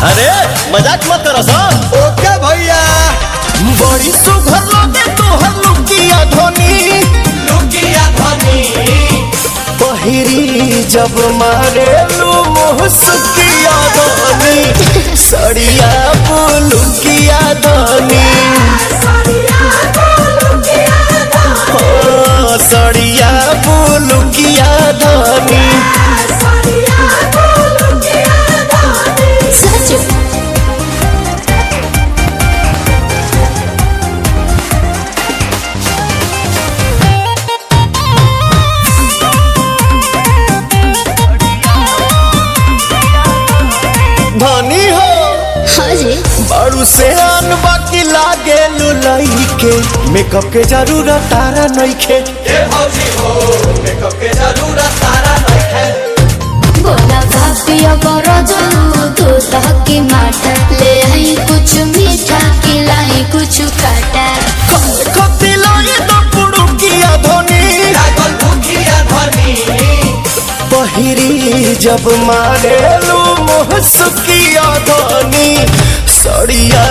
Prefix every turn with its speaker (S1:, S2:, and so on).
S1: अरे मजाक मत करो सन।
S2: ओके भैया।
S1: बड़ी सुघर लगे तोहर लुकिया धोनी,
S2: लुकिया धनी
S1: पहिरी जब मारे लू मुहसकिया धोनी, सड़िया बुलुकिया धोनी, सड़िया बुलुकिया धोनी। धनी हो
S3: हाँ जी।
S1: बारू से आन बाकी लागे लुलाई के, मेकअप के जरूरत तारा नइखे।
S2: ये भौजी हो मेकअप के जरूरत तारा नहीं है।
S3: बोला भापिया करो जो दूध की माटा, ले आई कुछ मीठा खिलाई कुछ काटा।
S1: खती लाई तो पुड़ुकिया धोनी,
S2: लागल भूखिया धनी
S1: पहिरी जब मारे लू मुहसकिया धोनी, सड़िया